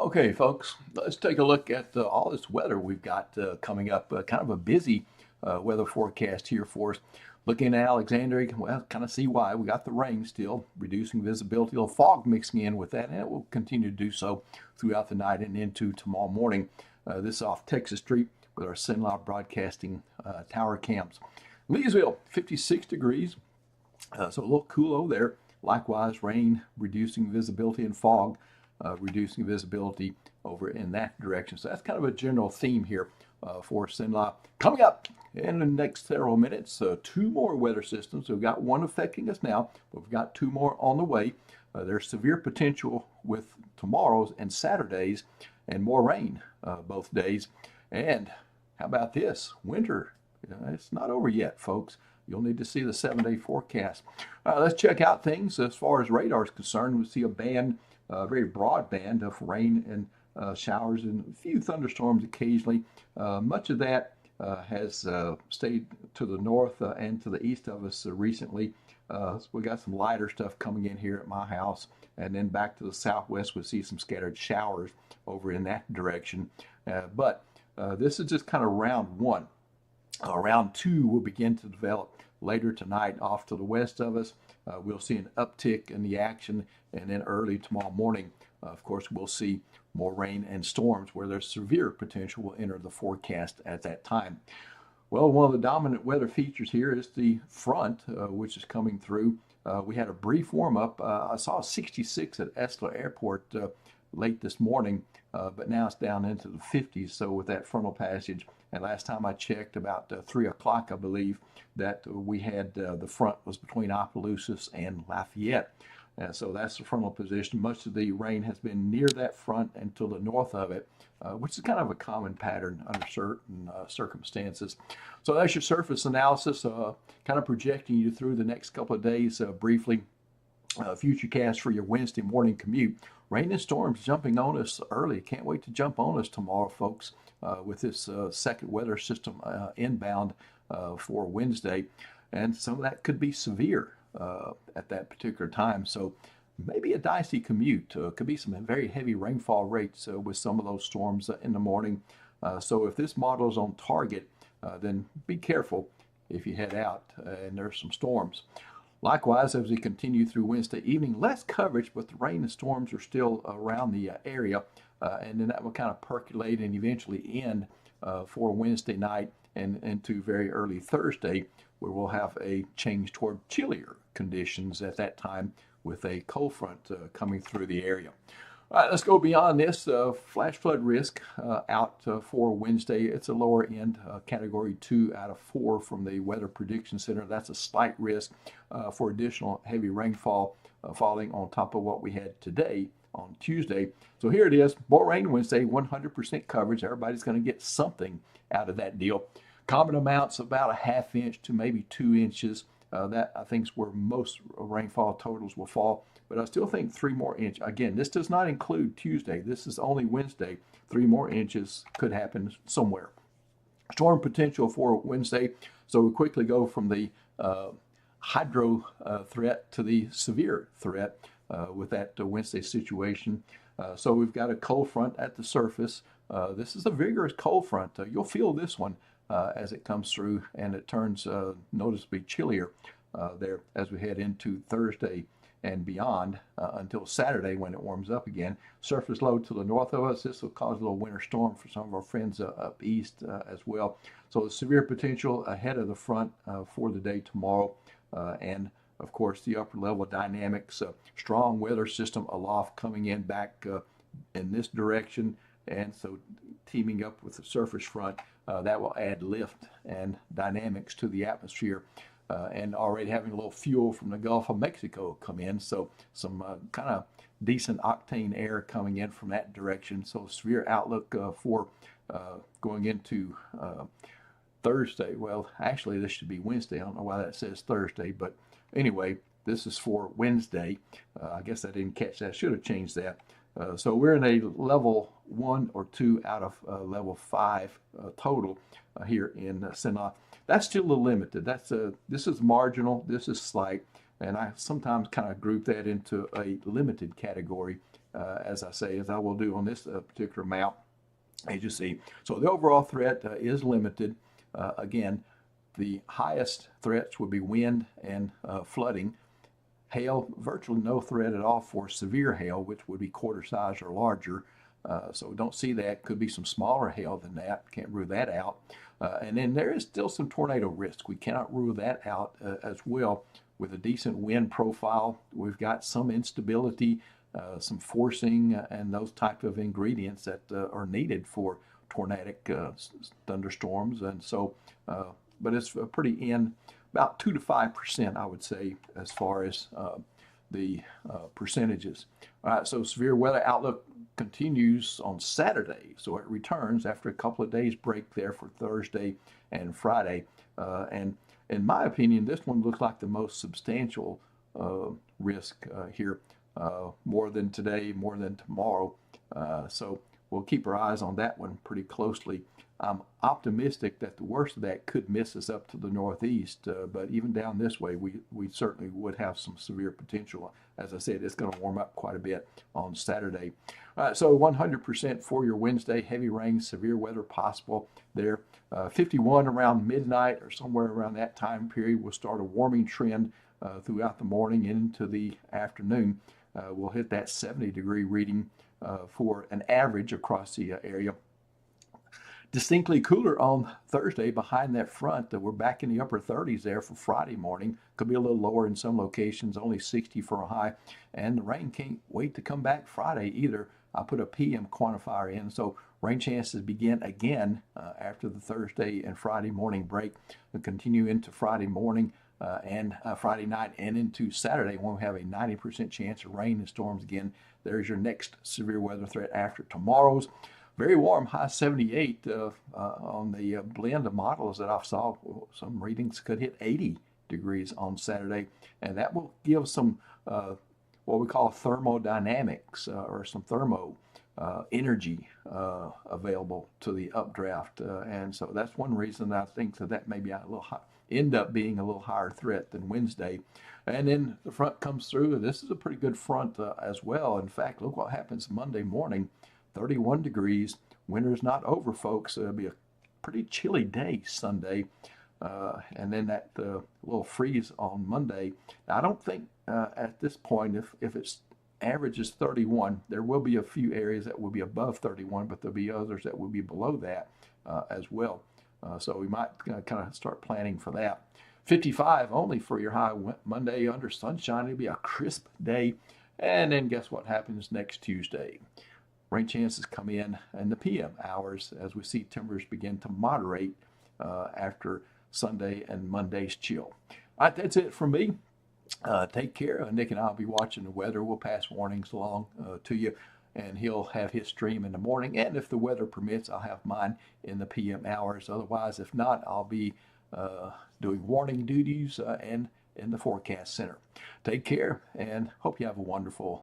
Okay, folks, let's take a look at all this weather we've got coming up. Kind of a busy weather forecast here for us. Looking at Alexandria, well, kind of see why. We got the rain still, reducing visibility, a little fog mixing in with that, and it will continue to do so throughout the night and into tomorrow morning. This is off Texas Street with our Cenla Broadcasting tower cams. Leesville, 56 degrees, so a little cool over there. Likewise, rain, reducing visibility, and fog reducing visibility over in that direction. So that's kind of a general theme here for Cenla. Coming up in the next several minutes, two more weather systems. We've got one affecting us now, but we've got two more on the way. There's severe potential with tomorrow's and Saturday's, and more rain both days. And how about this? Winter, it's not over yet, folks. You'll need to see the 7-day forecast. Let's check out things as far as radar is concerned. We see a band, a very broad band of rain and showers and a few thunderstorms occasionally. Much of that has stayed to the north and to the east of us recently. So we got some lighter stuff coming in here at my house, and then back to the southwest we see some scattered showers over in that direction. But this is just kind of round one. Round two will begin to develop later tonight off to the west of us. We'll see an uptick in the action, and then early tomorrow morning, of course, we'll see more rain and storms where there's severe potential will enter the forecast at that time. Well, one of the dominant weather features here is the front, which is coming through. We had a brief warm-up. I saw 66 at Estler Airport late this morning, but now it's down into the 50s. So with that frontal passage, and last time I checked, about 3 o'clock, I believe, that we had the front was between Opelousas and Lafayette. So that's the frontal position. Much of the rain has been near that front and to the north of it, which is kind of a common pattern under certain circumstances. So that's your surface analysis, kind of projecting you through the next couple of days briefly. Futurecast for your Wednesday morning commute. Rain and storms jumping on us early. Can't wait to jump on us tomorrow, folks, with this second weather system inbound for Wednesday. And some of that could be severe at that particular time. So maybe a dicey commute. Could be some very heavy rainfall rates with some of those storms in the morning. So if this model is on target, then be careful if you head out and there's some storms. Likewise, as we continue through Wednesday evening, less coverage, but the rain and storms are still around the area, and then that will kind of percolate and eventually end for Wednesday night and into very early Thursday, where we'll have a change toward chillier conditions at that time with a cold front coming through the area. All right, let's go beyond this. Flash flood risk out for Wednesday. It's a lower end, category 2 out of 4 from the Weather Prediction Center. That's a slight risk for additional heavy rainfall falling on top of what we had today on Tuesday. So here it is, more rain Wednesday, 100% coverage. Everybody's going to get something out of that deal. Common amounts about a ½ inch to maybe 2 inches. That I think is where most rainfall totals will fall. But I still think 3 more inches. Again, this does not include Tuesday. This is only Wednesday. 3 more inches could happen somewhere. Storm potential for Wednesday. So we quickly go from the hydro threat to the severe threat with that Wednesday situation. So we've got a cold front at the surface. This is a vigorous cold front. You'll feel this one as it comes through, and it turns noticeably chillier there as we head into Thursday and beyond until Saturday when it warms up again. Surface low to the north of us. This will cause a little winter storm for some of our friends up east as well. So the severe potential ahead of the front for the day tomorrow. And of course the upper level dynamics, strong weather system aloft coming in back in this direction. And so teaming up with the surface front, that will add lift and dynamics to the atmosphere. And already having a little fuel from the Gulf of Mexico come in. So some kind of decent octane air coming in from that direction. So severe outlook for going into Thursday. Well, actually this should be Wednesday. I don't know why that says Thursday, but anyway, this is for Wednesday. I guess I didn't catch that. Should have changed that. So we're in a level 1 or 2 out of level 5 total here in Cenla. That's still a little limited. This is marginal. This is slight, and I sometimes kind of group that into a limited category as I say, as I will do on this particular map, as you see. So the overall threat is limited. Again, the highest threats would be wind and flooding. Hail, virtually no threat at all for severe hail, which would be quarter size or larger. So we don't see that. Could be some smaller hail than that. Can't rule that out. And then there is still some tornado risk. We cannot rule that out as well. With a decent wind profile, we've got some instability, some forcing, and those type of ingredients that are needed for tornadic thunderstorms. And so, but it's pretty in about 2 to 5%, I would say, as far as the percentages. All right, so severe weather outlook continues on Saturday, so it returns after a couple of days break there for Thursday and Friday. And in my opinion, this one looks like the most substantial risk here, more than today, more than tomorrow. So we'll keep our eyes on that one pretty closely. I'm optimistic that the worst of that could miss us up to the northeast, but even down this way, we certainly would have some severe potential. As I said, it's going to warm up quite a bit on Saturday. So 100% for your Wednesday, heavy rain, severe weather possible there. 51 around midnight or somewhere around that time period. We'll start a warming trend throughout the morning into the afternoon. We'll hit that 70-degree reading for an average across the area. Distinctly cooler on Thursday behind that front. We're back in the upper 30s there for Friday morning. Could be a little lower in some locations, only 60 for a high. And the rain can't wait to come back Friday either. I put a PM quantifier in, so rain chances begin again after the Thursday and Friday morning break and continue into Friday morning and Friday night and into Saturday when we have a 90% chance of rain and storms again. There's your next severe weather threat after tomorrow's. Very warm, high 78 on the blend of models that I've saw. Some readings could hit 80 degrees on Saturday, and that will give some what we call thermodynamics or some thermo energy available to the updraft. And so that's one reason I think that may be a little high, end up being a little higher threat than Wednesday. And then the front comes through. This is a pretty good front as well. In fact, look what happens Monday morning. 31 degrees. Winter's not over, folks. It'll be a pretty chilly day Sunday. And then that little freeze on Monday. Now, I don't think at this point, if it's averages 31, there will be a few areas that will be above 31, but there'll be others that will be below that as well. So we might kind of start planning for that. 55 only for your high Monday under sunshine. It'll be a crisp day. And then guess what happens next Tuesday? Rain chances come in the PM hours as we see temperatures begin to moderate after Sunday and Monday's chill. All right, that's it from me. Take care. Nick and I will be watching the weather. We'll pass warnings along to you, and he'll have his stream in the morning. And if the weather permits, I'll have mine in the PM hours. Otherwise, if not, I'll be doing warning duties and in the forecast center. Take care, and hope you have a wonderful